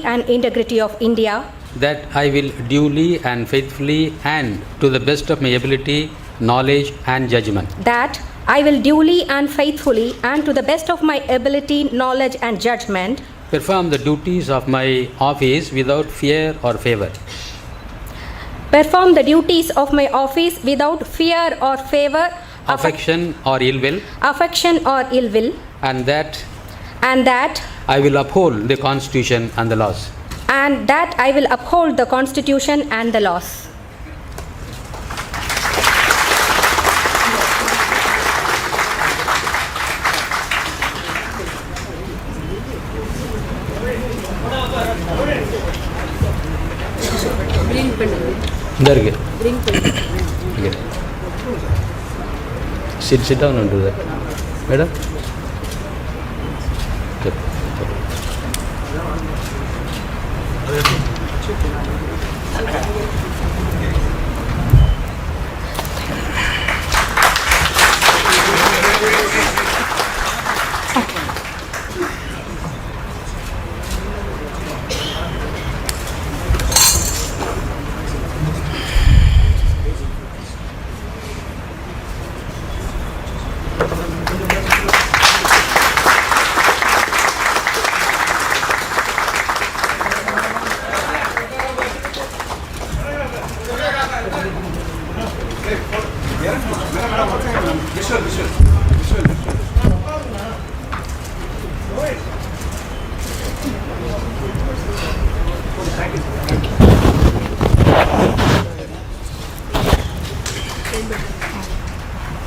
and integrity of India, that I will duly and faithfully and to the best of my ability, knowledge and judgment that I will duly and faithfully and to the best of my ability, knowledge and judgment perform the duties of my office without fear or favor, perform the duties of my office without fear or favor, affection or ill will, and that I will uphold the Constitution and the laws. And that I will uphold the Constitution and the laws. There you go. Sit down and do that. Madam?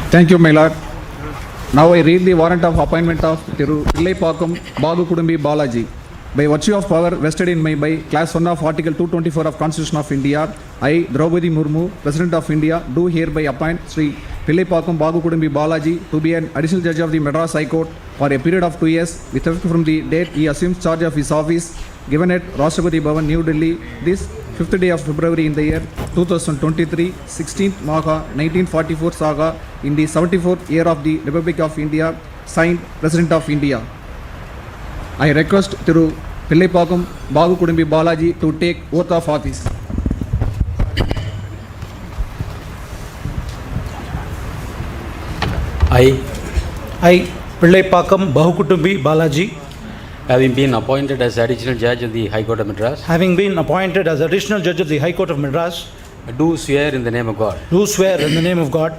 Thank you, my lord. Now I read the warrant of appointment of Thiru Pillaipakkam Bagu Kudumbi Balaji. By virtue of power vested in me by Class 1 of Article 224 of Constitution of India, I, Draupadi Murmu, President of India, do hereby appoint Sri Pillaipakkam Bagu Kudumbi Balaji to be an additional judge of the Madras High Court for a period of 2 years with effect from the date he assumes charge of his office, given at Rashtrapati Bhavan, New Delhi, this 5th day of February in the year 2023, 16th Maha 1944 Saga, in the 74th year of the Republic of India, signed President of India. I request Thiru Pillaipakkam Bagu Kudumbi Balaji to take oath of office. I, Pillaipakkam Bagu Kudumbi Balaji, having been appointed as additional judge of the High Court of Madras, having been appointed as additional judge of the High Court of Madras, do swear in the name of God do swear in the name of God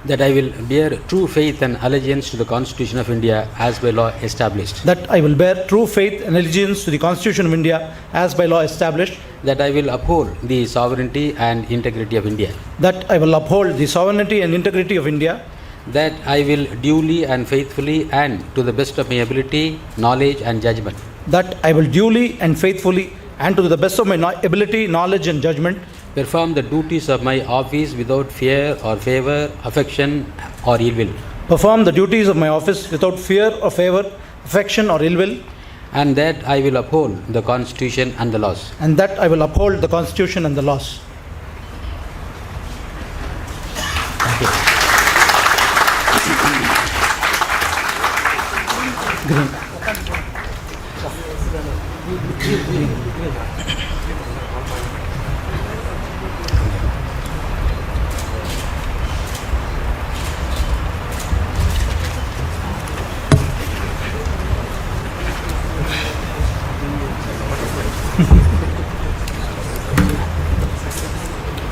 that I will bear true faith and allegiance to the Constitution of India as by law established, that I will bear true faith and allegiance to the Constitution of India as by law established, that I will uphold the sovereignty and integrity of India, that I will uphold the sovereignty and integrity of India, that I will duly and faithfully and to the best of my ability, knowledge and judgment that I will duly and faithfully and to the best of my ability, knowledge and judgment perform the duties of my office without fear or favor, affection or ill will, perform the duties of my office without fear or favor, affection or ill will, and that I will uphold the Constitution and the laws. and that I will uphold the Constitution and the laws. Green.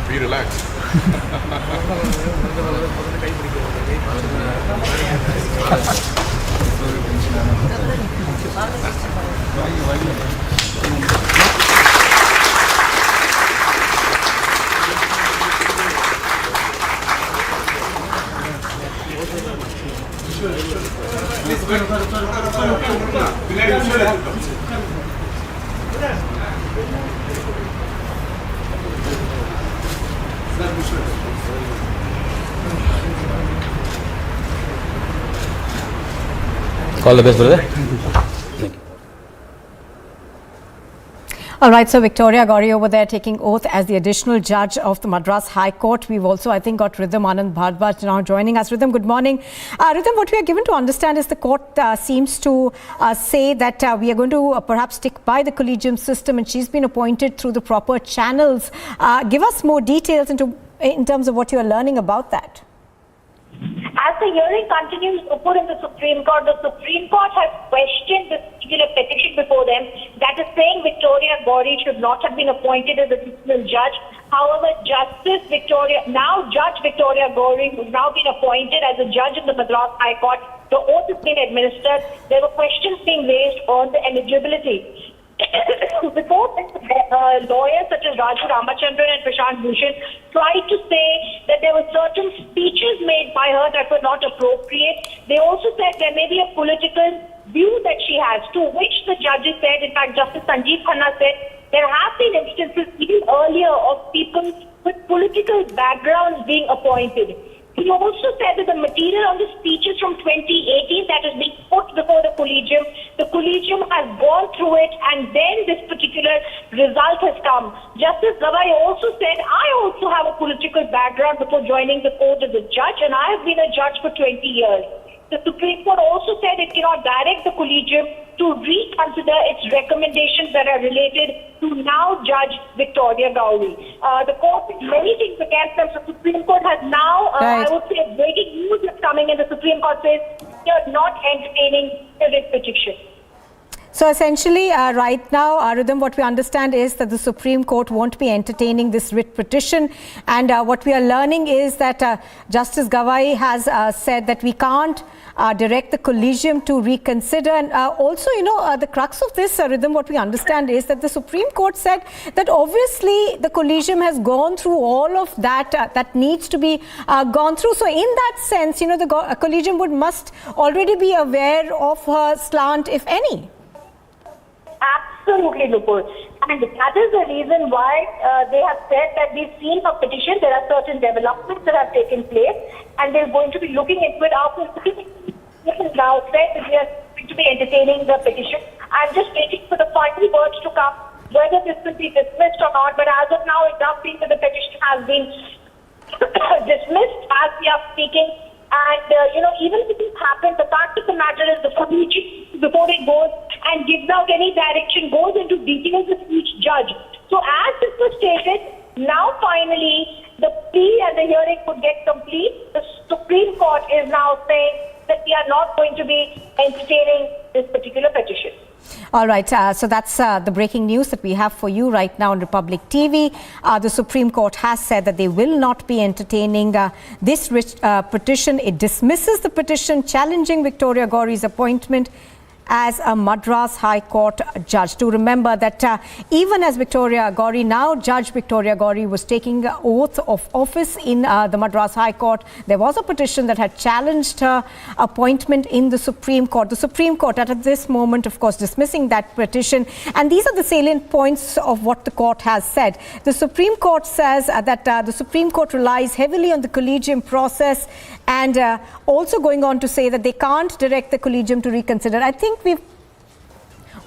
Be relaxed. All the best, brother. Thank you. All right, so Victoria Gauri over there taking oath as the additional judge of the Madras High Court. We've also, I think, got Rhythm Anand Bhardwaj now joining us. Rhythm, good morning. Rhythm, what we are given to understand is the court seems to say that we are going to perhaps stick by the collegium system, and she's been appointed through the proper channels. Give us more details in terms of what you are learning about that. As the hearing continues before in the Supreme Court has questioned this particular petition before them that is saying Victoria Gauri should not have been appointed as a dismissal judge. However, Judge Victoria Gauri, who's now been appointed as a judge in the Madras High Court, the oath has been administered. There were questions being raised on the eligibility. Before lawyers such as Raju Ramachandran and Prashant Bhushan tried to say that there were certain speeches made by her that were not appropriate. They also said there may be a political view that she has, to which the judges said, in fact Justice Sanjeev Khanna said, there have been instances even earlier of people with political backgrounds being appointed. He also said that the material on the speeches from 2018 that is being put before the collegium has gone through it, and then this particular result has come. Justice Gawai also said, I also have a political background before joining the court as a judge, and I have been a judge for 20 years. The Supreme Court also said it cannot direct the collegium to reconsider its recommendations that are related to now Judge Victoria Gauri. The court did many things against them. So Supreme Court has now, I would say, breaking news is coming, and the Supreme Court says they are not entertaining this petition. So essentially, right now, Rhythm, what we understand is that the Supreme Court won't be entertaining this writ petition. And what we are learning is that Justice Gawai has said that we can't direct the collegium to reconsider. And also, the crux of this, Rhythm, what we understand is that the Supreme Court said that obviously the collegium has gone through all of that that needs to be gone through. So in that sense, the collegium must already be aware of her slant, if any. Absolutely, Nupur. And that is the reason why they have said that we've seen a petition. There are certain developments that have taken place, and they're going to be looking into it after this is now said that we are going to be entertaining the petition. I'm just waiting for the final words to come, whether this will be dismissed or not. But as of now, it does seem that the petition has been dismissed as we are speaking. And, even if this happens, the fact of the matter is the collegium, before it goes and gives out any direction, goes into details of each judge. So as this was stated, now finally the plea and the hearing could get complete. The Supreme Court is now saying that we are not going to be entertaining this particular petition. All right, so that's the breaking news that we have for you right now on Republic TV. The Supreme Court has said that they will not be entertaining this petition. It dismisses the petition challenging Victoria Gauri's appointment as a Madras High Court judge. To remember that even as Victoria Gauri, now Judge Victoria Gauri, was taking oath of office in the Madras High Court, there was a petition that had challenged her appointment in the Supreme Court. The Supreme Court at this moment, of course, dismissing that petition. And these are the salient points of what the court has said. The Supreme Court says that the Supreme Court relies heavily on the collegium process, and also going on to say that they can't direct the collegium to reconsider. I think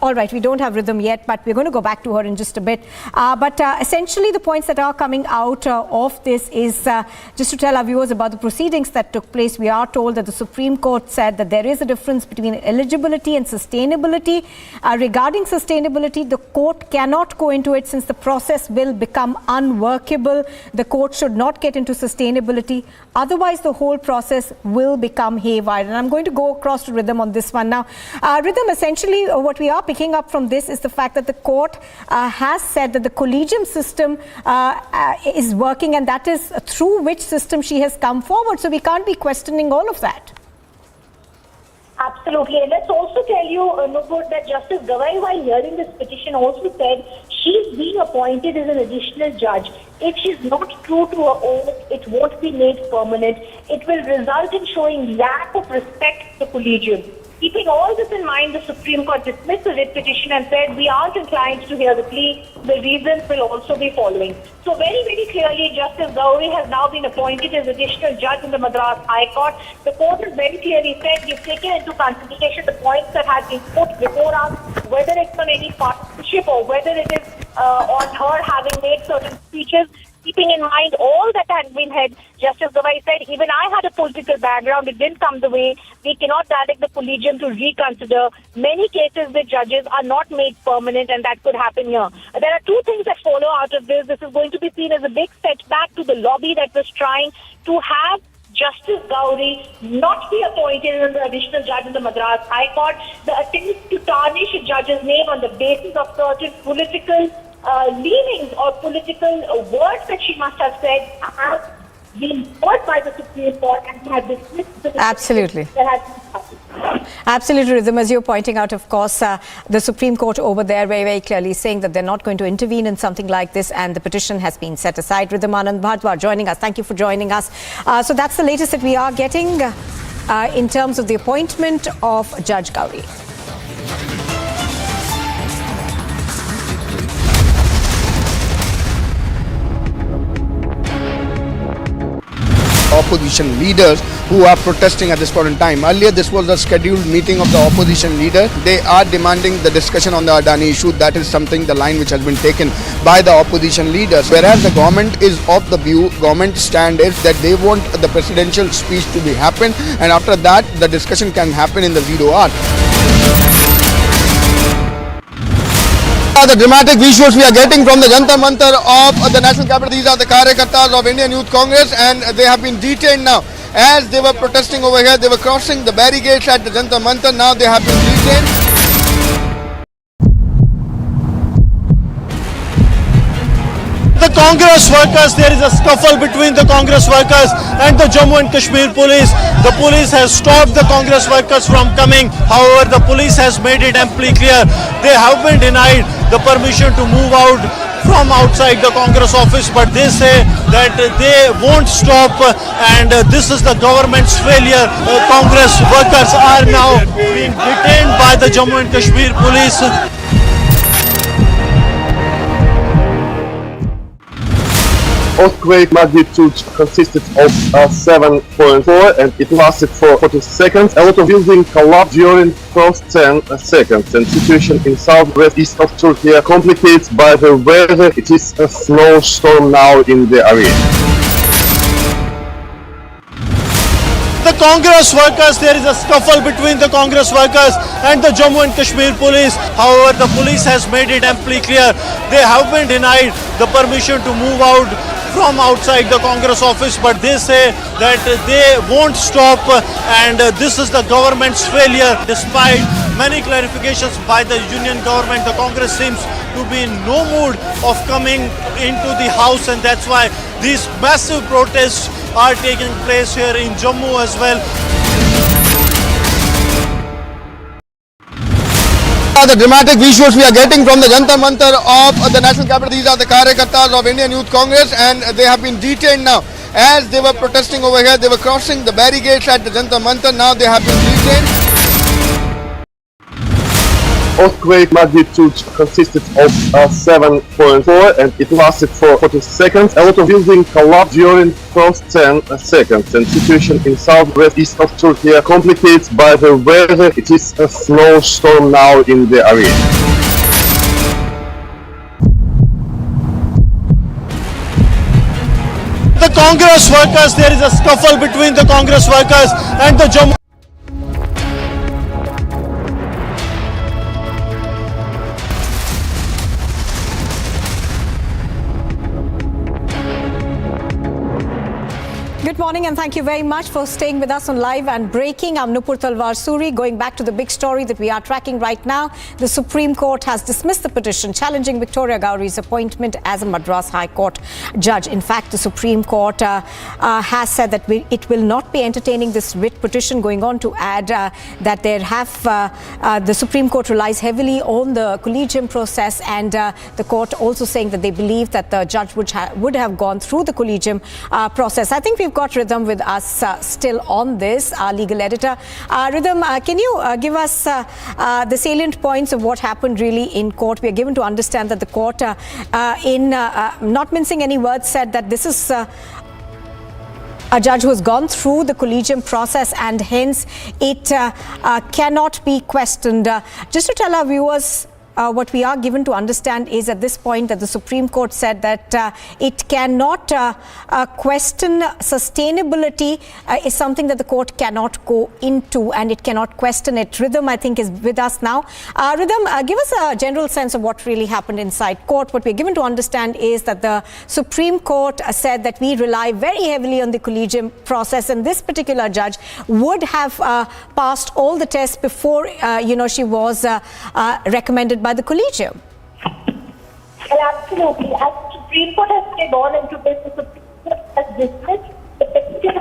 all right, we don't have Rhythm yet, but we're going to go back to her in just a bit. But essentially, the points that are coming out of this is just to tell our viewers about the proceedings that took place. We are told that the Supreme Court said that there is a difference between eligibility and sustainability. Regarding sustainability, the court cannot go into it since the process will become unworkable. The court should not get into sustainability. Otherwise, the whole process will become haywire. And I'm going to go across to Rhythm on this one now. Rhythm, essentially, what we are picking up from this is the fact that the court has said that the collegium system is working, and that is through which system she has come forward. So we can't be questioning all of that. Absolutely. And let's also tell you, Nupur, that Justice Gawai, while hearing this petition, also said she's being appointed as an additional judge. If she's not true to her oath, it won't be made permanent. It will result in showing lack of respect to the collegium. Keeping all this in mind, the Supreme Court dismissed the writ petition and said, we aren't inclined to hear the plea. The reasons will also be following. So very, very clearly, Justice Gauri has now been appointed as additional judge in the Madras High Court. The court has very clearly said we've taken into consideration the points that have been put before us, whether it's on any partnership or whether it is on her having made certain speeches. Keeping in mind all that had been said, Justice Gauri said, even I had a political background, it didn't come the way. We cannot direct the collegium to reconsider. Many cases with judges are not made permanent, and that could happen here. There are two things that follow out of this. This is going to be seen as a big setback to the lobby that was trying to have Justice Gauri not be appointed as an additional judge in the Madras High Court. The attempt to tarnish a judge's name on the basis of certain political leanings or political words that she must have said have been heard by the Supreme Court and have dismissed the Absolutely. that has been happening. Absolutely, Rhythm. As you're pointing out, of course, the Supreme Court over there very, very clearly saying that they're not going to intervene in something like this, and the petition has been set aside. Rhythm Anand Bhardwaj joining us. Thank you for joining us. So that's the latest that we are getting in terms of the appointment of Judge Gauri. Opposition leaders who are protesting at this point in time. Earlier, this was a scheduled meeting of the opposition leader. They are demanding the discussion on the Adani issue. That is something, the line which has been taken by the opposition leaders. Whereas the government is of the view, government stand is that they want the presidential speech to be happen, and after that, the discussion can happen in the 0 hour. The dramatic visuals we are getting from the Jantar Mantar of the National Capital. These are the Karyakartas of Indian Youth Congress, and they have been detained now. As they were protesting over here, they were crossing the barricades at the Jantar Mantar. Now they have been detained. The Congress workers, there is a scuffle between the Congress workers and the Jammu and Kashmir police. The police has stopped the Congress workers from coming. However, the police has made it amply clear they have been denied the permission to move out from outside the Congress office, but they say that they won't stop, and this is the government's failure. Congress workers are now being detained by the Jammu and Kashmir police. Earthquake magnitude consisted of 7.4 and it lasted for 40 seconds. A lot of buildings collapsed during first 10 seconds, and situation in southwest east of Turkey complicated by the weather. It is a snowstorm now in the area. The Congress workers, there is a scuffle between the Congress workers and the Jammu and Kashmir police. However, the police has made it amply clear they have been denied the permission to move out from outside the Congress office, but they say that they won't stop, and this is the government's failure. Despite many clarifications by the union government, the Congress seems to be in no mood of coming into the house, and that's why these massive protests are taking place here in Jammu as well. The dramatic visuals we are getting from the Jantar Mantar of the National Capital. These are the Karyakartas of Indian Youth Congress, and they have been detained now. As they were protesting over here, they were crossing the barricades at the Jantar Mantar. Now they have been detained. Earthquake magnitude consisted of 7.4 and it lasted for 40 seconds. A lot of buildings collapsed during first 10 seconds, and situation in southwest east of Turkey complicated by the weather. It is a snowstorm now in the area. The Congress workers, there is a scuffle between the Congress workers and the Jammu. Good morning and thank you very much for staying with us on Live and Breaking. I'm Nupur Talwar Suri. Going back to the big story that we are tracking right now, the Supreme Court has dismissed the petition challenging Victoria Gauri's appointment as a Madras High Court judge. In fact, the Supreme Court has said that it will not be entertaining this writ petition, going on to add that the Supreme Court relies heavily on the collegium process, and the court also saying that they believe that the judge would have gone through the collegium process. I think we've got Rhythm with us still on this, our legal editor. Rhythm, can you give us the salient points of what happened really in court? We are given to understand that the court, in not mincing any words, said that this is a judge who has gone through the collegium process and hence it cannot be questioned. Just to tell our viewers, what we are given to understand is at this point that the Supreme Court said that it cannot question sustainability is something that the court cannot go into and it cannot question it. Rhythm, I think, is with us now. Rhythm, give us a general sense of what really happened inside court. What we're given to understand is that the Supreme Court said that we rely very heavily on the collegium process, and this particular judge would have passed all the tests before, she was recommended by the collegium. Well, absolutely. As the Supreme Court has gone into this, the Supreme Court has dismissed the petition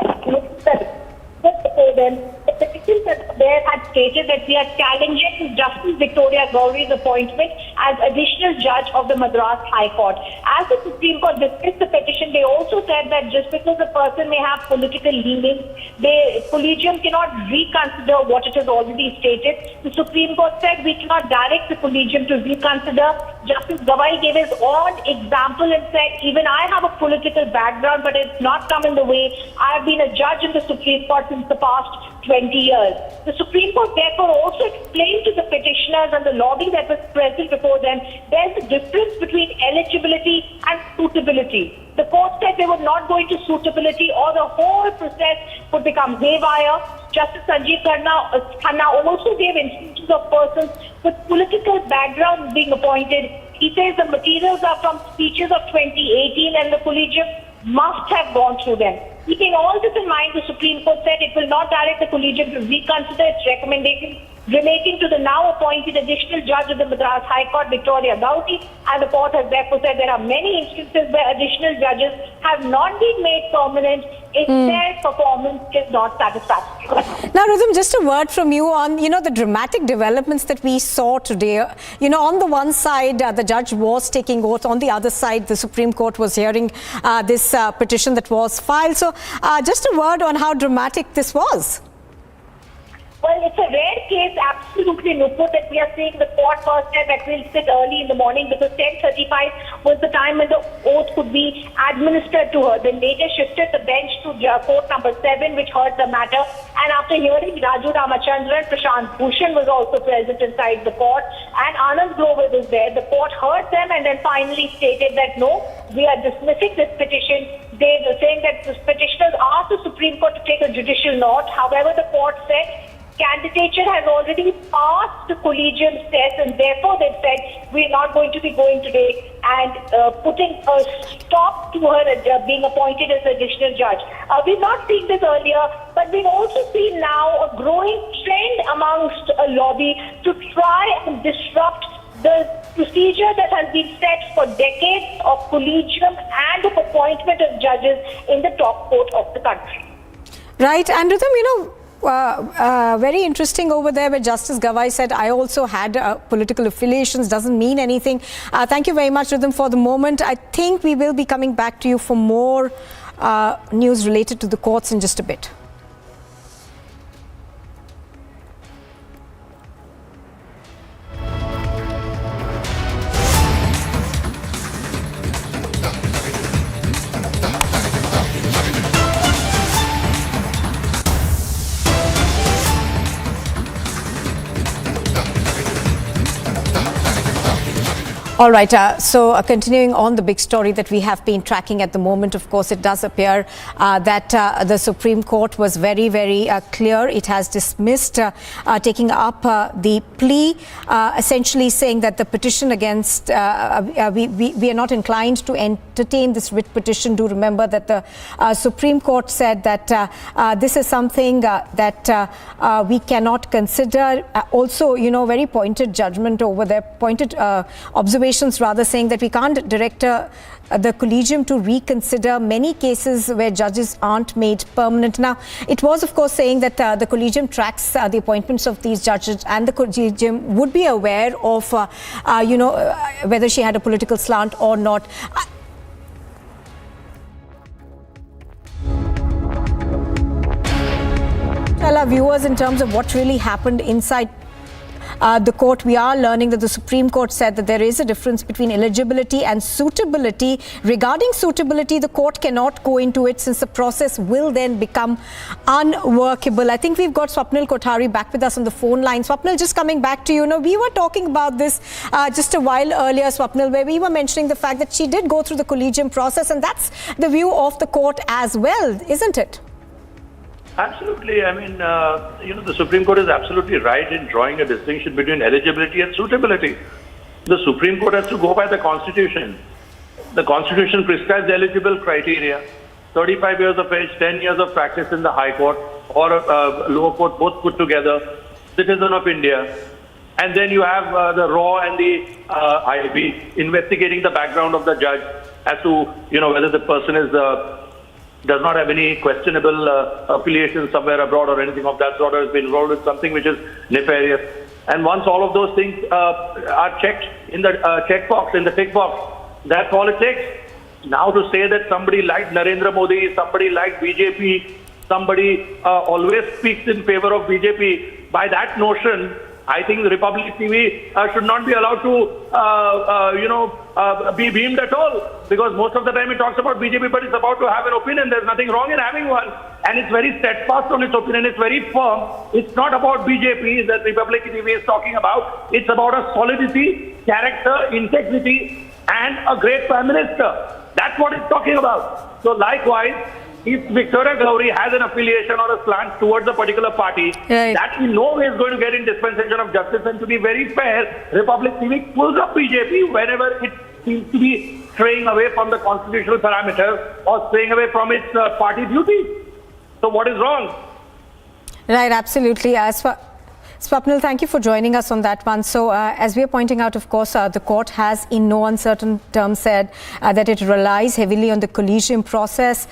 just before then. The petition there had stated that we are challenging Justice Victoria Gauri's appointment as additional judge of the Madras High Court. As the Supreme Court dismissed the petition, they also said that just because a person may have political leanings, the collegium cannot reconsider what it has already stated. The Supreme Court said we cannot direct the collegium to reconsider. Justice Gawai gave his own example and said, even I have a political background, but it's not come in the way. I have been a judge in the Supreme Court since the past 20 years. The Supreme Court therefore also explained to the petitioners and the lobby that was present before them, there's a difference between eligibility and suitability. The court said they would not go into suitability or the whole process would become haywire. Justice Sanjeev Khanna also gave instances of persons with political backgrounds being appointed. He says the materials are from speeches of 2018 and the collegium must have gone through them. Keeping all this in mind, the Supreme Court said it will not direct the collegium to reconsider its recommendation relating to the now appointed additional judge of the Madras High Court, Victoria Gauri, and the court has therefore said there are many instances where additional judges have not been made permanent if their performance is not satisfactory. Now, Rhythm, just a word from you on, the dramatic developments that we saw today. On the one side, the judge was taking oath. On the other side, the Supreme Court was hearing this petition that was filed. So, just a word on how dramatic this was. Well, it's a rare case, absolutely, Nupur, that we are seeing the court first time that will sit early in the morning because 10:35 was the time when the oath could be administered to her. Then later shifted the bench to court number 7, which heard the matter. And after hearing Raju Ramachandran, Prashant Bhushan was also present inside the court, and Anand Grover was there. The court heard them and then finally stated that no, we are dismissing this petition. They were saying that the petitioners asked the Supreme Court to take a judicial note. However, the court said candidature has already passed the collegium test, and therefore they said we're not going to be going today and putting a stop to her being appointed as additional judge. We've not seen this earlier, but we've also seen now a growing trend amongst a lobby to try and disrupt the procedure that has been set for decades of collegium and of appointment of judges in the top court of the country. Right, and Rhythm, very interesting over there where Justice Gawai said, I also had political affiliations, doesn't mean anything. Thank you very much, Rhythm, for the moment. I think we will be coming back to you for more news related to the courts in just a bit. All right, so continuing on the big story that we have been tracking at the moment, of course, it does appear that the Supreme Court was very, very clear. It has dismissed taking up the plea, essentially saying that the petition against, we are not inclined to entertain this writ petition. Do remember that the Supreme Court said that this is something that we cannot consider. Also, very pointed judgment over there, pointed observations rather, saying that we can't direct the collegium to reconsider many cases where judges aren't made permanent. Now, it was, of course, saying that the collegium tracks the appointments of these judges, and the collegium would be aware of, whether she had a political slant or not. viewers in terms of what really happened inside the court. We are learning that the Supreme Court said that there is a difference between eligibility and suitability. Regarding suitability, the court cannot go into it since the process will then become unworkable. I think we've got Swapnil Kothari back with us on the phone line. Swapnil, just coming back to you. Now, we were talking about this just a while earlier, Swapnil, where we were mentioning the fact that she did go through the collegium process, and that's the view of the court as well, isn't it? Absolutely. I mean, the Supreme Court is absolutely right in drawing a distinction between eligibility and suitability. The Supreme Court has to go by the Constitution. The Constitution prescribes eligible criteria: 35 years of age, 10 years of practice in the High Court or lower court, both put together, citizen of India. And then you have the RAW and the IB investigating the background of the judge as to, whether the person is does not have any questionable affiliation somewhere abroad or anything of that sort, or has been involved with something which is nefarious. And once all of those things are checked in the checkbox, in the tick box, that's all it takes. Now to say that somebody like Narendra Modi, somebody like BJP, somebody always speaks in favor of BJP, by that notion, I think the Republic TV should not be allowed to, be beamed at all, because most of the time it talks about BJP, but it's about to have an opinion. There's nothing wrong in having one, and it's very steadfast on its opinion. It's very firm. It's not about BJP that Republic TV is talking about. It's about a solidity, character, integrity, and a great Prime Minister. That's what it's talking about. So likewise, if Victoria Gowri has an affiliation or a slant towards a particular party, right, that in no way is going to get in dispensation of justice. And to be very fair, Republic TV pulls up BJP whenever it seems to be straying away from the constitutional parameters or straying away from its party duties. So what is wrong? Right, absolutely. Swapnil, thank you for joining us on that one. So, as we are pointing out, of course, the court has in no uncertain terms said that it relies heavily on the collegium process.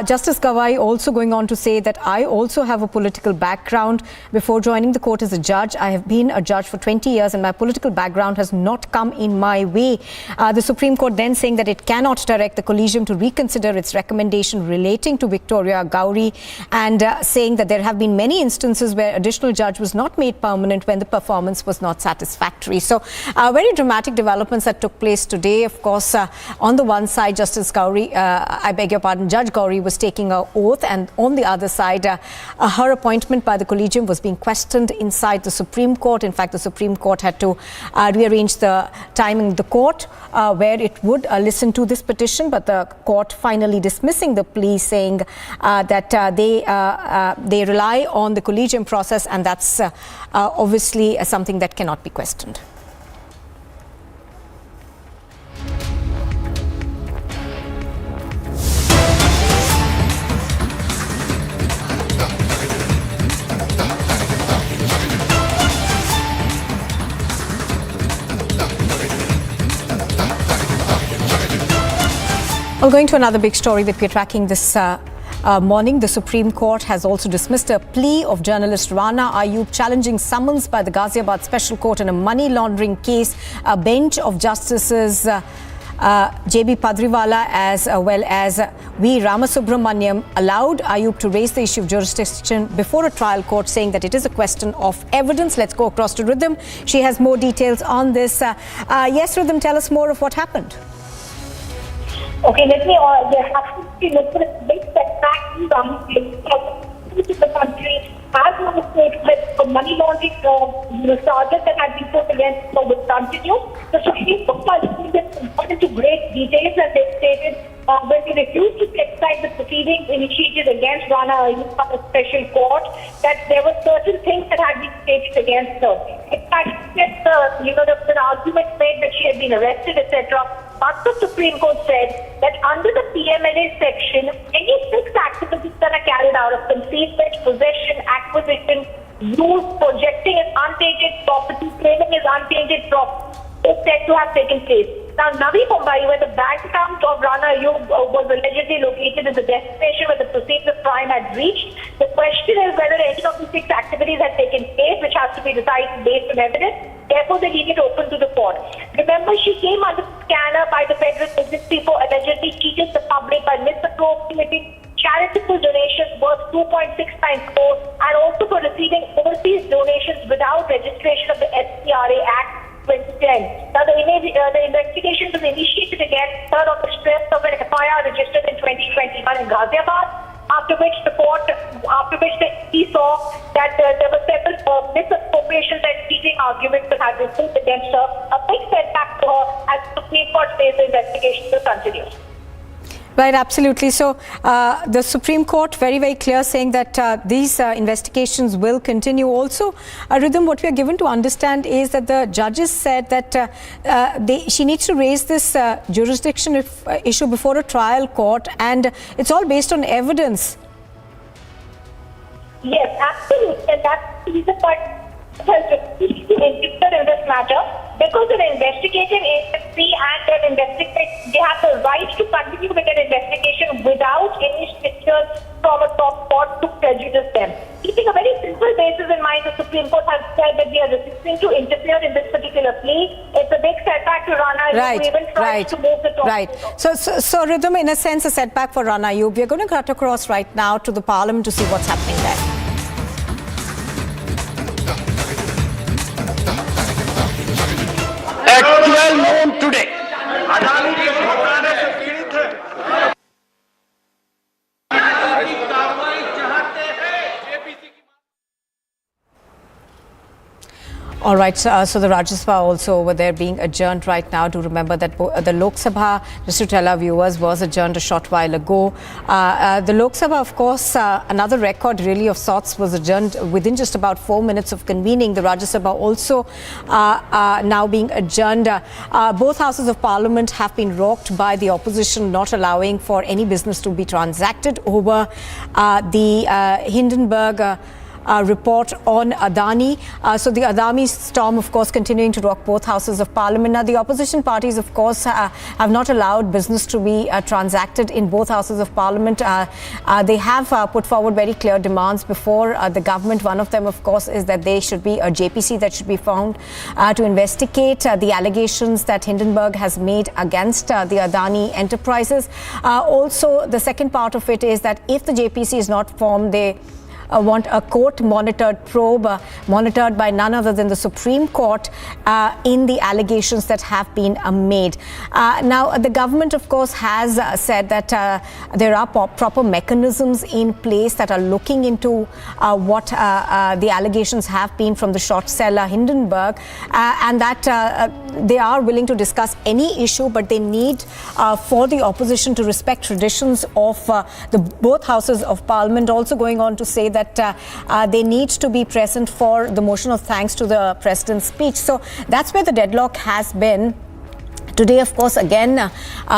Justice Gawai also going on to say that I also have a political background. Before joining the court as a judge, I have been a judge for 20 years and my political background has not come in my way. The Supreme Court then saying that it cannot direct the collegium to reconsider its recommendation relating to Victoria Gowri, and saying that there have been many instances where additional judge was not made permanent when the performance was not satisfactory. So very dramatic developments that took place today. Of course, on the one side, Justice Gowri, Judge Gowri was taking an oath, and on the other side, her appointment by the collegium was being questioned inside the Supreme Court. In fact, the Supreme Court had to rearrange the timing of the court where it would listen to this petition, but the court finally dismissing the plea, saying that they rely on the collegium process, and that's obviously something that cannot be questioned. Well, going to another big story that we're tracking this morning, the Supreme Court has also dismissed a plea of journalist Rana Ayyub challenging summons by the Ghaziabad Special Court in a money laundering case. A bench of justices J.B. Padriwala as well as V. Ramasubramaniam allowed Ayyub to raise the issue of jurisdiction before a trial court, saying that it is a question of evidence. Let's go across to Rhythm. She has more details on this. Yes, Rhythm, tell us more of what happened. Okay, let me absolutely look at a big setback in the country has no mistake with money laundering charges that had been put against would continue. The Supreme Court got into great details, and they stated when they refused to excite the proceedings initiated against Rana Ayyub by the special court, that there were certain things that had been staged against her. In fact, there was an argument made that she had been arrested, etc. But the Supreme Court said that under the PMLA section, any 6 activities that are carried out of concealment, possession, acquisition, use, projecting as untainted property, claiming as untainted property is said to have taken place. Now, Navi Mumbai, where the bank account of Rana Ayyub was allegedly located as a destination where the proceeds of crime had reached, the question is whether any of the 6 activities had taken place, which has to be decided based on evidence. Therefore, they leave it open to the court. Remember, she came under scanner by the Federal Business People, allegedly cheated the public by misappropriating charitable donations worth 2.6 times more, and also for receiving overseas donations without registration of the SCRA Act 2010. Now, the investigation was initiated against her on the strength of an FIR registered in 2021 in Ghaziabad, after which the ED saw that there were several misappropriations and cheating arguments that had been put against her. A big setback to her as the Supreme Court says the investigation will continue. Right, absolutely. So the Supreme Court very, very clear saying that these investigations will continue. Also, Rhythm, what we are given to understand is that the judges said that she needs to raise this jurisdiction issue before a trial court, and it's all based on evidence. Yes, absolutely. And that's the reason why has refused to interfere in this matter, because an investigating agency and an they have the right to continue with an investigation without any strictures from a top court to prejudice them. Keeping a very simple basis in mind, the Supreme Court has said that they are resisting to interfere in this particular plea. It's a big setback to Rana Ayyub, who even tried to move the top. Right. So Rhythm, in a sense, a setback for Rana Ayyub. We are going to cut across right now to the Parliament to see what's happening there. At 12 noon today, All right, so the Rajya Sabha also over there being adjourned right now. Do remember that the Lok Sabha, just to tell our viewers, was adjourned a short while ago. The Lok Sabha, of course, another record really of sorts, was adjourned within just about 4 minutes of convening. The Rajya Sabha also now being adjourned. Both houses of Parliament have been rocked by the opposition not allowing for any business to be transacted over the Hindenburg report on Adani. So the Adani storm, of course, continuing to rock both houses of Parliament. Now, the opposition parties, of course, have not allowed business to be transacted in both houses of Parliament. They have put forward very clear demands before the government. One of them, of course, is that there should be a JPC that should be found to investigate the allegations that Hindenburg has made against the Adani enterprises. Also, the second part of it is that if the JPC is not formed, they want a court-monitored probe monitored by none other than the Supreme Court in the allegations that have been made. Now, the government, of course, has said that there are proper mechanisms in place that are looking into what the allegations have been from the short seller Hindenburg, and that they are willing to discuss any issue, but they need for the opposition to respect traditions of the both houses of Parliament. Also going on to say that they need to be present for the motion of thanks to the President's speech. So that's where the deadlock has been. Today, of course, again,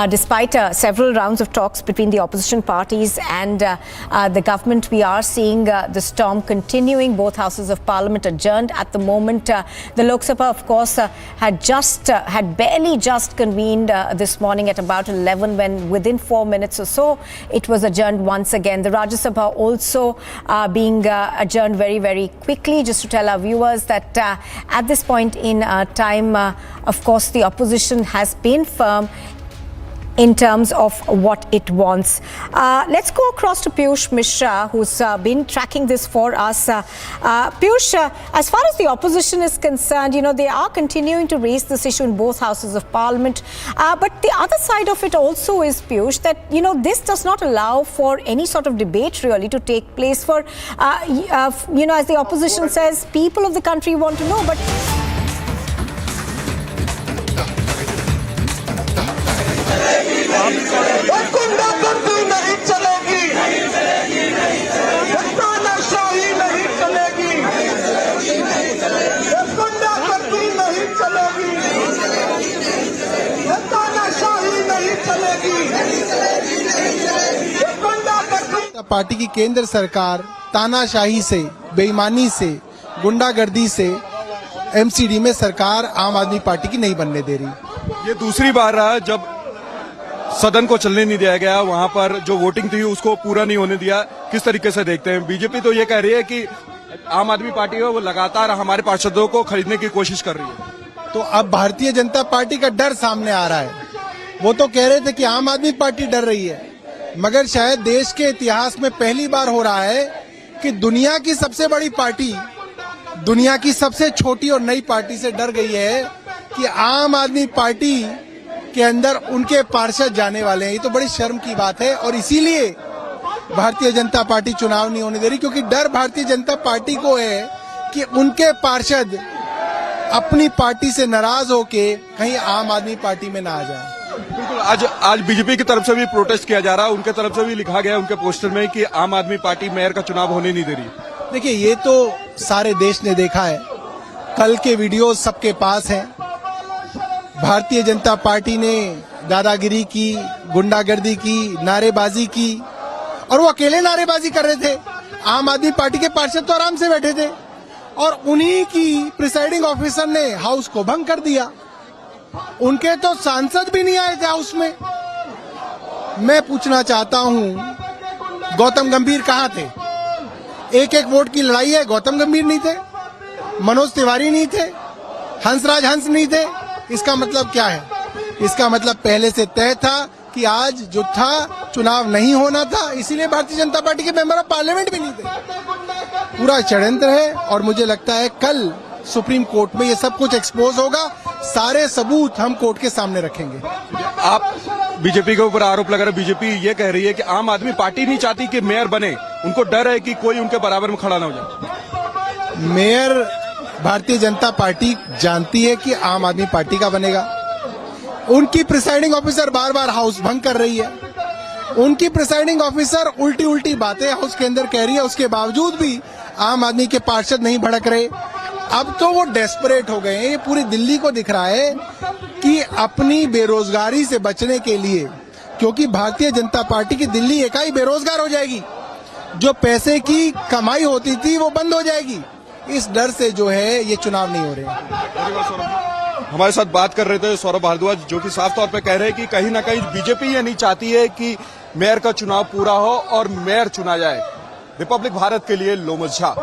despite several rounds of talks between the opposition parties and the government, we are seeing the storm continuing. Both houses of Parliament adjourned at the moment. The Lok Sabha, of course, had barely just convened this morning at about 11, when within 4 minutes or so, it was adjourned once again. The Rajya Sabha also being adjourned very, very quickly. Just to tell our viewers that at this point in time, of course, the opposition has been firm in terms of what it wants. Let's go across to Piyush Mishra, who's been tracking this for us. Piyush, as far as the opposition is concerned, you know, they are continuing to raise this issue in both houses of Parliament. But the other side of it also is, Piyush, that, you know, this does not allow for any sort of debate really to take place for, you know, as the opposition says, people of the country want to know. But party की केंद्र सरकार तानाशाही से, बेईमानी से, गुंडागर्दी से MCD में सरकार आम आदमी पार्टी की नहीं बनने दे रही। ये दूसरी बार रहा जब सदन को चलने नहीं दिया गया, वहां पर जो वोटिंग थी उसको पूरा नहीं होने दिया। किस तरीके से देखते हैं? बीजेपी तो ये कह रही है कि आम आदमी पार्टी है वो लगातार हमारे पार्षदों को खरीदने की कोशिश कर रही है। तो अब भारतीय जनता पार्टी का डर सामने आ रहा है। वो तो कह रहे थे कि आम आदमी पार्टी डर रही है, मगर शायद देश के इतिहास में पहली बार हो रहा है कि दुनिया की सबसे बड़ी पार्टी दुनिया की सबसे छोटी और नई पार्टी से डर गई है कि आम आदमी पार्टी के अंदर उनके पार्षद जाने वाले हैं। ये तो बड़ी शर्म की बात है और इसीलिए भारतीय जनता पार्टी चुनाव नहीं होने दे रही, क्योंकि डर भारतीय जनता पार्टी को है कि उनके पार्षद अपनी पार्टी से नाराज होके कहीं आम आदमी पार्टी में ना आ जाए। बिल्कुल, आज बीजेपी की तरफ से भी प्रोटेस्ट किया जा रहा है। उनके तरफ से भी लिखा गया है उनके पोस्टर में कि आम आदमी पार्टी मेयर का चुनाव होने नहीं दे रही। देखिए, ये तो सारे देश ने देखा है, कल के वीडियो सबके पास हैं। भारतीय जनता पार्टी ने दादागिरी की, गुंडागर्दी की, नारेबाजी की, और वो अकेले नारेबाजी कर रहे थे। आम आदमी पार्टी के पार्षद तो आराम से बैठे थे और उन्हीं की प्रिसाइडिंग ऑफिसर ने हाउस को भंग कर दिया। उनके तो सांसद भी नहीं आए थे हाउस में। मैं पूछना चाहता हूं, गौतम गंभीर कहां थे? एक एक वोट की लड़ाई है, गौतम गंभीर नहीं थे, मनोज तिवारी नहीं थे, हंसराज हंस नहीं थे। इसका मतलब क्या है? इसका मतलब पहले से तय था कि आज जो था चुनाव नहीं होना था, इसीलिए भारतीय जनता पार्टी के मेंबर ऑफ पार्लियामेंट भी नहीं थे। पूरा षड्यंत्र है और मुझे लगता है कल सुप्रीम कोर्ट में ये सब कुछ एक्सपोज होगा। सारे सबूत हम कोर्ट के सामने रखेंगे। आप बीजेपी के ऊपर आरोप लगा रहे, बीजेपी ये कह रही है कि आम आदमी पार्टी नहीं चाहती कि मेयर बने, उनको डर है कि कोई उनके बराबर में खड़ा ना हो जाए। मेयर भारतीय जनता पार्टी जानती है कि आम आदमी पार्टी का बनेगा। उनकी प्रिसाइडिंग ऑफिसर बार बार हाउस भंग कर रही है। उनकी प्रिसाइडिंग ऑफिसर उल्टी उल्टी बातें हाउस के अंदर कह रही है, उसके बावजूद भी आम आदमी के पार्षद नहीं भड़क रहे। अब तो वो डेस्परेट हो गए हैं। ये पूरी दिल्ली को दिख रहा है कि अपनी बेरोजगारी से बचने के लिए, क्योंकि भारतीय जनता पार्टी की दिल्ली इकाई बेरोजगार हो जाएगी, जो पैसे की कमाई होती थी वो बंद हो जाएगी। इस डर से जो है ये चुनाव नहीं हो रहे। हमारे साथ बात कर रहे थे सौरभ भारद्वाज, जो कि साफ तौर पे कह रहे हैं कि कहीं ना कहीं बीजेपी ये नहीं चाहती है कि मेयर का चुनाव पूरा हो और मेयर चुना जाए। रिपब्लिक भारत के लिए Lomash Jha.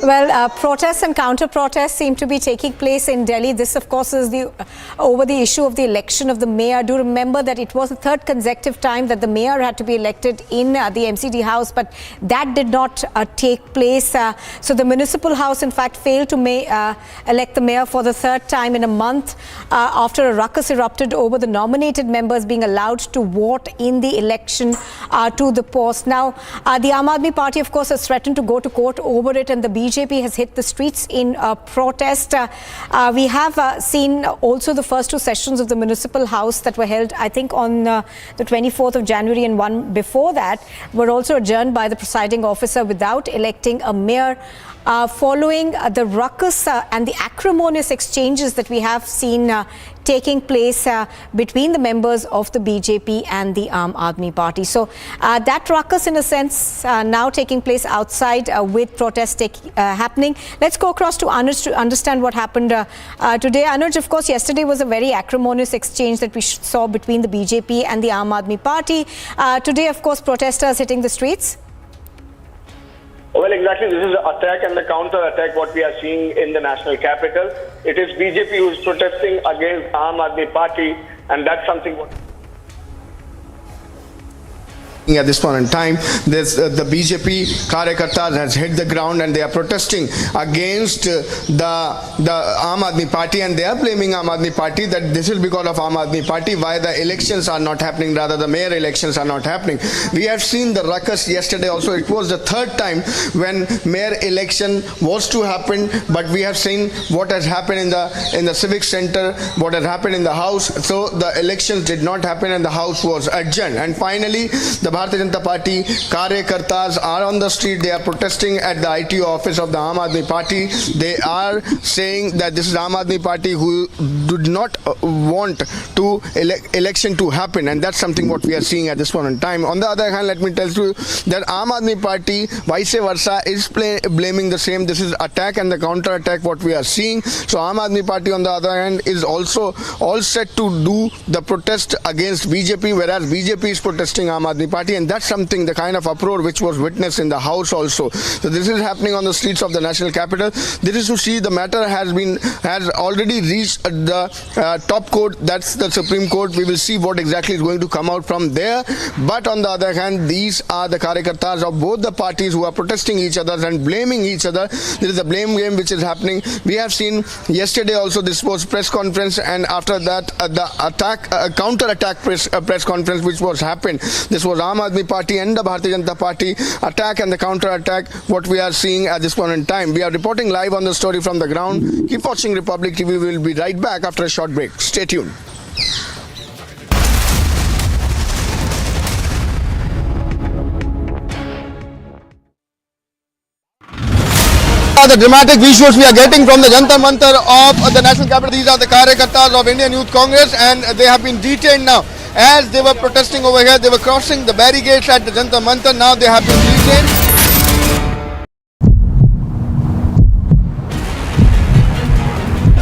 Well, protests and counter-protests seem to be taking place in Delhi. This, of course, is over the issue of the election of the mayor. Do remember that it was the third consecutive time that the mayor had to be elected in the MCD house, but that did not take place. So the municipal house, in fact, failed to elect the mayor for the third time in a month after a ruckus erupted over the nominated members being allowed to vote in the election to the post. Now, the Aam Aadmi Party, of course, has threatened to go to court over it, and the BJP has hit the streets in protest. We have seen also the first two sessions of the municipal house that were held, I think, on the 24th of January, and one before that were also adjourned by the presiding officer without electing a mayor. Following the ruckus and the acrimonious exchanges that we have seen taking place between the members of the BJP and the Aam Aadmi Party. So that ruckus, in a sense, now taking place outside with protests happening. Let's go across to Anuj to understand what happened today. Anuj, of course, yesterday was a very acrimonious exchange that we saw between the BJP and the Aam Aadmi Party. Today, of course, protesters hitting the streets. Well, exactly. This is the attack and the counter-attack what we are seeing in the national capital. It is BJP who is protesting against Aam Aadmi Party, and that's something what... At this point in time, the BJP Karyakartas has hit the ground and they are protesting against the Aam Aadmi Party, and they are blaming Aam Aadmi Party that this is because of Aam Aadmi Party why the elections are not happening, rather the mayor elections are not happening. We have seen the ruckus yesterday also. It was the third time when mayor election was to happen, but we have seen what has happened in the civic center, what has happened in the house. So the elections did not happen and the house was adjourned. And finally, the Bharatiya Janata Party Karyakartas are on the street. They are protesting at the ITO office of the Aam Aadmi Party. They are saying that this is Aam Aadmi Party who did not want to election to happen, and that's something what we are seeing at this point in time. On the other hand, let me tell you that Aam Aadmi Party, vice versa, is blaming the same. This is attack and the counter attack what we are seeing. So Aam Aadmi Party, on the other hand, is also all set to do the protest against BJP, whereas BJP is protesting Aam Aadmi Party. And that's something, the kind of uproar which was witnessed in the house also. So this is happening on the streets of the national capital. This is to see the matter has already reached the top court, that's the Supreme Court. We will see what exactly is going to come out from there. But on the other hand, these are the Karyakartas of both the parties who are protesting each other and blaming each other. There is a blame game which is happening. We have seen yesterday also this was press conference, and after that the attack, counter attack press conference which was happened. This was Aam Aadmi Party and the Bharatiya Janata Party attack and the counter attack what we are seeing at this point in time. We are reporting live on the story from the ground. Keep watching Republic TV. We will be right back after a short break. Stay tuned. The dramatic visuals we are getting from the Jantar Mantar of the national capital. These are the Karyakartas of Indian Youth Congress, and they have been detained now. As they were protesting over here, they were crossing the barricades at the Jantar Mantar. Now they have been detained.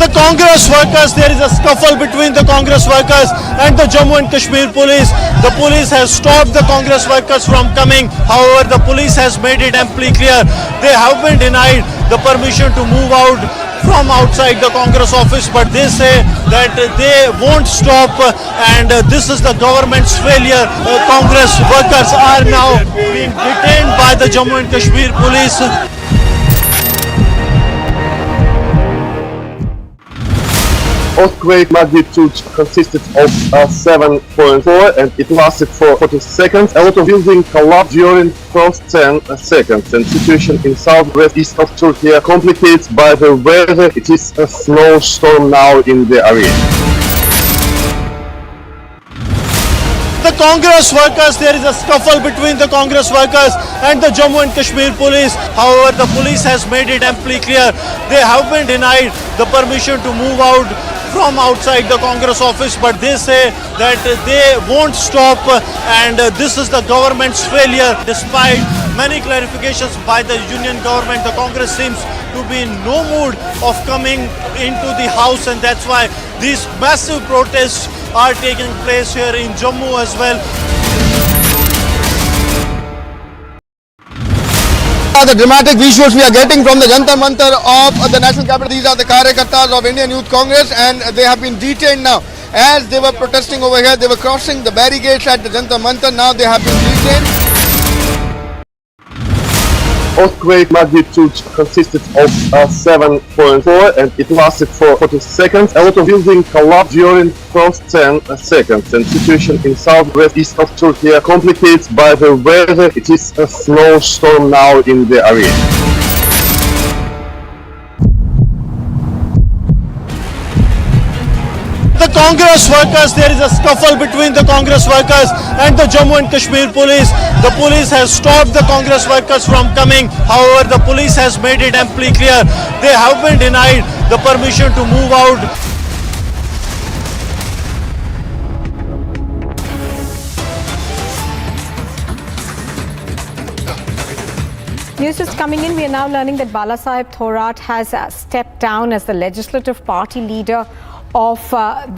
The Congress workers, there is a scuffle between the Congress workers and the Jammu and Kashmir police. The police has stopped the Congress workers from coming. However, the police has made it amply clear they have been denied the permission to move out from outside the Congress office, but they say that they won't stop, and this is the government's failure. Congress workers are now being detained by the Jammu and Kashmir police. Earthquake magnitude consisted of 7.4 and it lasted for 40 seconds. A lot of buildings collapsed during first 10 seconds, and situation in southwest east of Turkey complicated by the weather. It is a snowstorm now in the area. The Congress workers, there is a scuffle between the Congress workers and the Jammu and Kashmir police. However, the police has made it amply clear they have been denied the permission to move out from outside the Congress office, but they say that they won't stop, and this is the government's failure. Despite many clarifications by the union government, the Congress seems to be in no mood of coming into the house, and that's why these massive protests are taking place here in Jammu as well. The dramatic visuals we are getting from the Jantar Mantar of the national capital. These are the Karyakartas of Indian Youth Congress, and they have been detained now. As they were protesting over here, they were crossing the barricades at the Jantar Mantar. Now they have been detained. Earthquake magnitude consisted of 7.4 and it lasted for 40 seconds. A lot of buildings collapsed during first 10 seconds, and situation in southwest east of Turkey complicated by the weather. It is a snowstorm now in the area. The Congress workers, there is a scuffle between the Congress workers and the Jammu and Kashmir police. The police has stopped the Congress workers from coming. However, the police has made it amply clear they have been denied the permission to move out. News is coming in. We are now learning that Balasaheb Thorat has stepped down as the legislative party leader of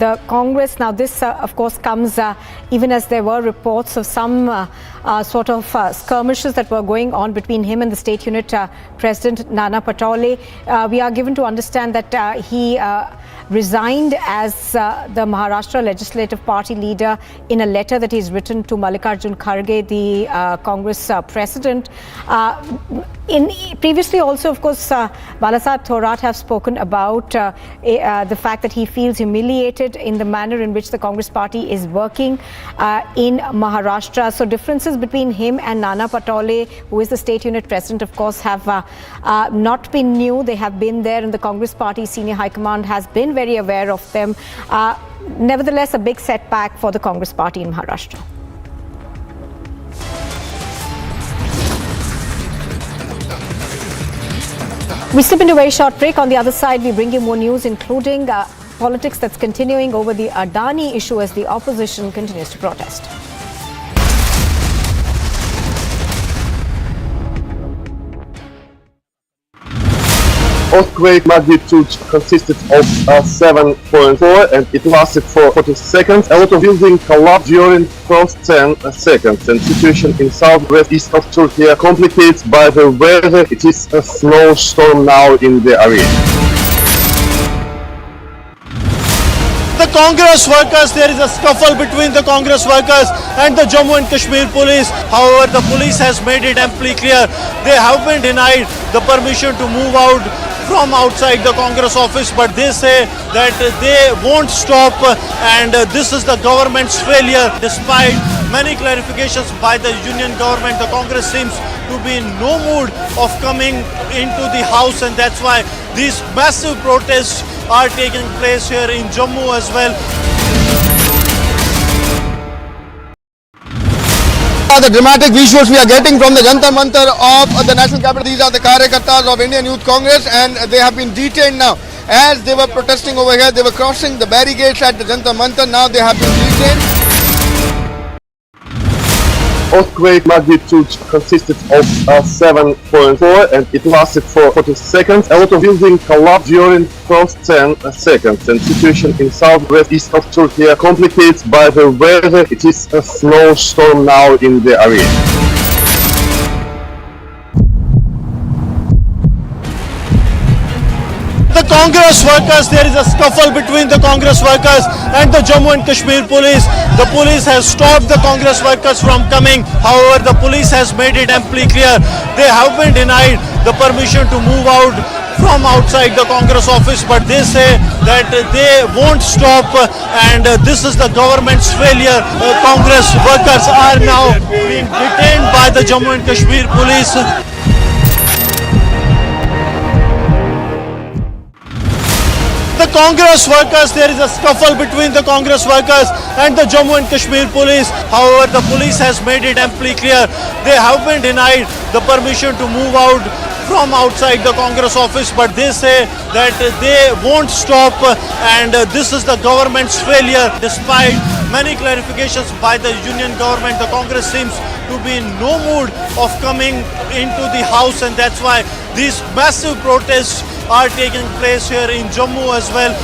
the Congress. Now this of course comes even as there were reports of some sort of skirmishes that were going on between him and the state unit president Nana Patole. We are given to understand that he resigned as the Maharashtra legislative party leader in a letter that he's written to Mallikarjun Kharge, the Congress president. Previously also, of course, Balasaheb Thorat have spoken about the fact that he feels humiliated in the manner in which the Congress party is working in Maharashtra. So differences between him and Nana Patole, who is the state unit president, of course, have not been new. They have been there, and the Congress party senior high command has been very aware of them. Nevertheless, a big setback for the Congress party in Maharashtra. We slip into a very short break. On the other side, we bring you more news, including politics that's continuing over the Adani issue as the opposition continues to protest. Earthquake magnitude consisted of 7.4 and it lasted for 40 seconds. A lot of building collapsed during first 10 seconds, and situation in southwest east of Turkey complicated by the weather. It is a snowstorm now in the area. The Congress workers, there is a scuffle between the Congress workers and the Jammu and Kashmir police. However, the police has made it amply clear they have been denied the permission to move out from outside the Congress office, but they say that they won't stop, and this is the government's failure. Despite many clarifications by the union government, the Congress seems to be in no mood of coming into the house, and that's why these massive protests are taking place here in Jammu as well. The dramatic visuals we are getting from the Jantar Mantar of the national capital. These are the Karyakartas of Indian Youth Congress, and they have been detained now. As they were protesting over here, they were crossing the barricades at the Jantar Mantar. Now they have been detained. Earthquake magnitude consisted of 7.4 and it lasted for 40 seconds. A lot of building collapsed during first 10 seconds, and situation in southwest east of Turkey complicated by the weather. It is a snowstorm now in the area. The Congress workers, there is a scuffle between the Congress workers and the Jammu and Kashmir police. The police has stopped the Congress workers from coming. However, the police has made it amply clear they have been denied the permission to move out from outside the Congress office, but they say that they won't stop, and this is the government's failure. Congress workers are now being detained by the Jammu and Kashmir police. The Congress workers, there is a scuffle between the Congress workers and the Jammu and Kashmir police. However, the police has made it amply clear they have been denied the permission to move out from outside the Congress office, but they say that they won't stop, and this is the government's failure. Despite many clarifications by the union government, the Congress seems to be in no mood of coming into the house, and that's why these massive protests are taking place here in Jammu as well.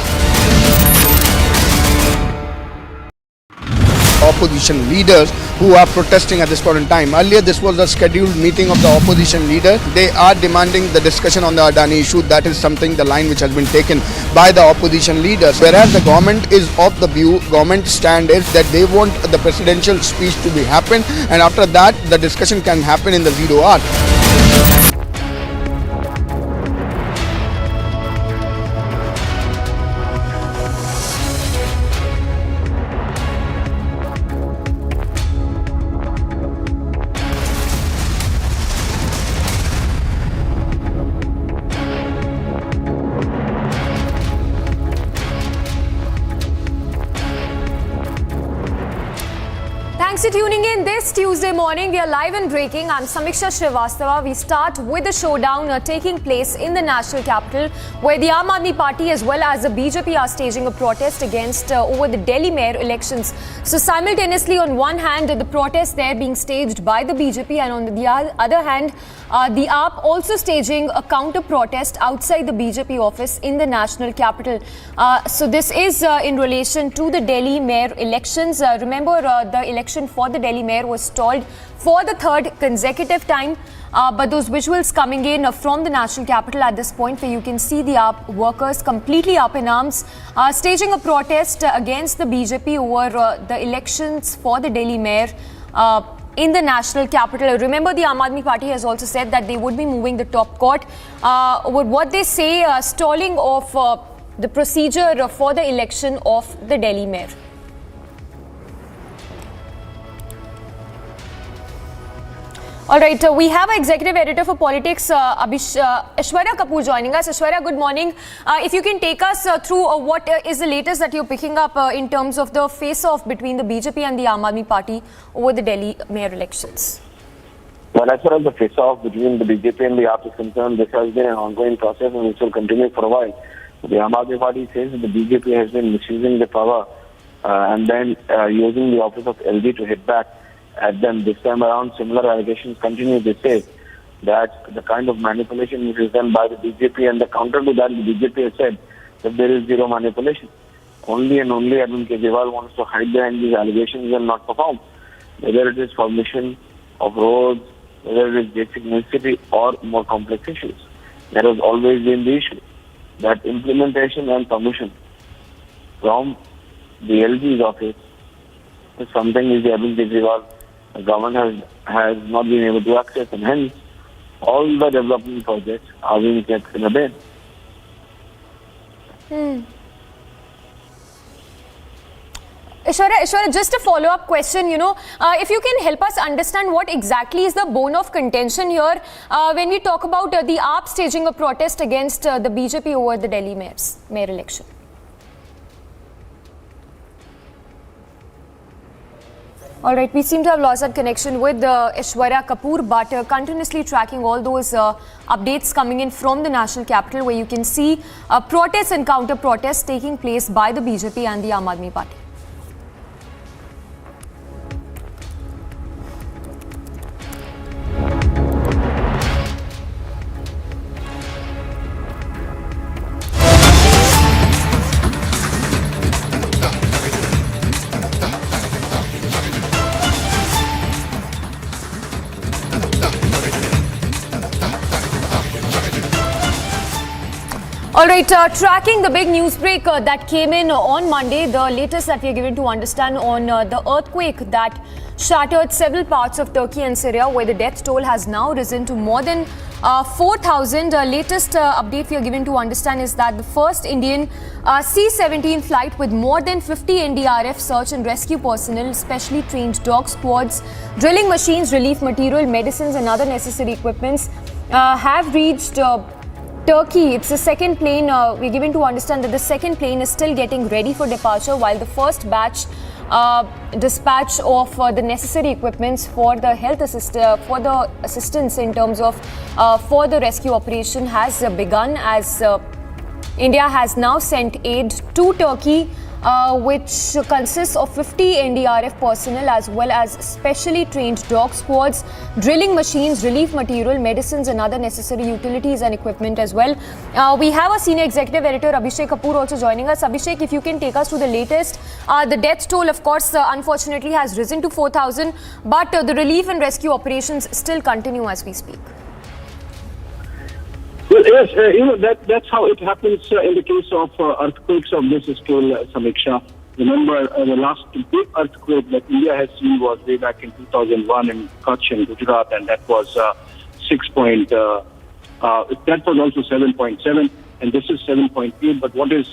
Opposition leaders who are protesting at this point in time. Earlier, this was a scheduled meeting of the opposition leader. They are demanding the discussion on the Adani issue. That is something, the line which has been taken by the opposition leaders. Whereas the government is of the view, government stand is that they want the presidential speech to be happen, and after that, the discussion can happen in the 0 hour. Thanks for tuning in this Tuesday morning. We are live and breaking. I'm Samiksha Srivastava. We start with the showdown taking place in the national capital, where the Aam Aadmi Party as well as the BJP are staging a protest against over the Delhi mayor elections. So simultaneously, on one hand, the protest there being staged by the BJP, and on the other hand, the AAP also staging a counter protest outside the BJP office in the national capital. So this is in relation to the Delhi mayor elections. Remember, the election for the Delhi mayor was stalled for the third consecutive time. But those visuals coming in from the national capital at this point, where you can see the AAP workers completely up in arms, staging a protest against the BJP over the elections for the Delhi mayor in the national capital. Remember, the Aam Aadmi Party has also said that they would be moving the top court over what they say stalling of the procedure for the election of the Delhi mayor. All right, we have our executive editor for politics, Aishwarya Kapoor, joining us. Aishwarya, good morning. If you can take us through what is the latest that you're picking up in terms of the face-off between the BJP and the Aam Aadmi Party over the Delhi mayor elections. Well, as far as the face-off between the BJP and the AAP is concerned, this has been an ongoing process and it will continue for a while. The Aam Aadmi Party says that the BJP has been misusing the power and then using the office of LG to hit back at them. This time around, similar allegations continue. They say that the kind of manipulation which is done by the BJP, and the counter to that, the BJP has said that there is zero manipulation. Only and only Arvind Kejriwal wants to hide behind these allegations and not perform. Whether it is formation of roads, whether it is basic necessity or more complex issues. That has always been the issue. That implementation and permission from the LG's office is something which the Arvind Kejriwal government has not been able to access, and hence all the development projects are being kept in a bin. Aishwarya, just a follow-up question, if you can help us understand what exactly is the bone of contention here when we talk about the AAP staging a protest against the BJP over the Delhi mayor election. All right, we seem to have lost that connection with Aishwarya Kapoor, but continuously tracking all those updates coming in from the national capital, where you can see protests and counter-protests taking place by the BJP and the Aam Aadmi Party. All right, tracking the big news break that came in on Monday, the latest that we are given to understand on the earthquake that shattered several parts of Turkey and Syria, where the death toll has now risen to more than 4,000. Latest update we are given to understand is that the first Indian C-17 flight with more than 50 NDRF search and rescue personnel, specially trained dog squads, drilling machines, relief material, medicines and other necessary equipments have reached Turkey. It's the second plane. We're given to understand that the second plane is still getting ready for departure, while the first batch dispatch of the necessary equipments for the for the assistance in terms of for the rescue operation has begun, as India has now sent aid to Turkey, which consists of 50 NDRF personnel as well as specially trained dog squads, drilling machines, relief material, medicines and other necessary utilities and equipment as well. We have a senior executive editor, Abhishek Kapoor, also joining us. Abhishek, if you can take us to the latest. The death toll, of course, unfortunately has risen to 4,000, but the relief and rescue operations still continue as we speak. Well, yes, that's how it happens in the case of earthquakes of this scale, Samiksha. Remember, the last big earthquake that India has seen was way back in 2001 in Kharge in Gujarat, and that was that was also 7.7, and this is 7.8. But what is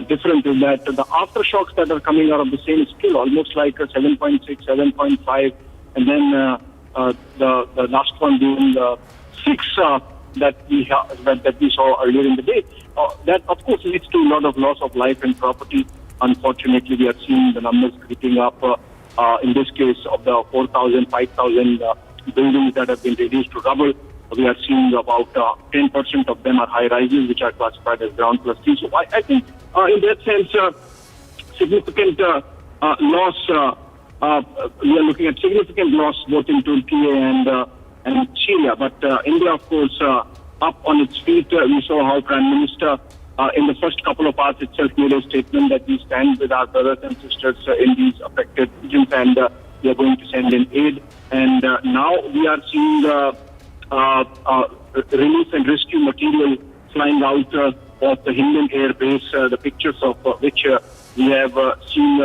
different is that the aftershocks that are coming out of the same scale, almost like a 7.6, 7.5, and then the last one being 6. That we saw earlier in the day. That, of course, leads to a lot of loss of life and property. Unfortunately, we are seeing the numbers creeping up. in this case, of the 4,000, 5,000 buildings that have been reduced to rubble, we are seeing about 10% of them are high rises, which are classified as ground plus 3. So I think in that sense, significant loss. We are looking at significant loss both in Turkey and Syria. But India, of course, up on its feet. We saw how Prime Minister in the first couple of hours itself made a statement that we stand with our brothers and sisters in these affected regions, and we are going to send in aid. And now we are seeing relief and rescue material flying out of the Hindan Air Base, the pictures of which we have seen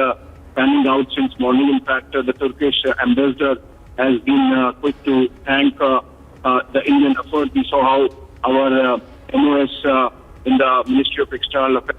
panning out since morning. In fact, the Turkish ambassador has been quick to thank the Indian effort. We saw how our MOS in the Ministry of External Affairs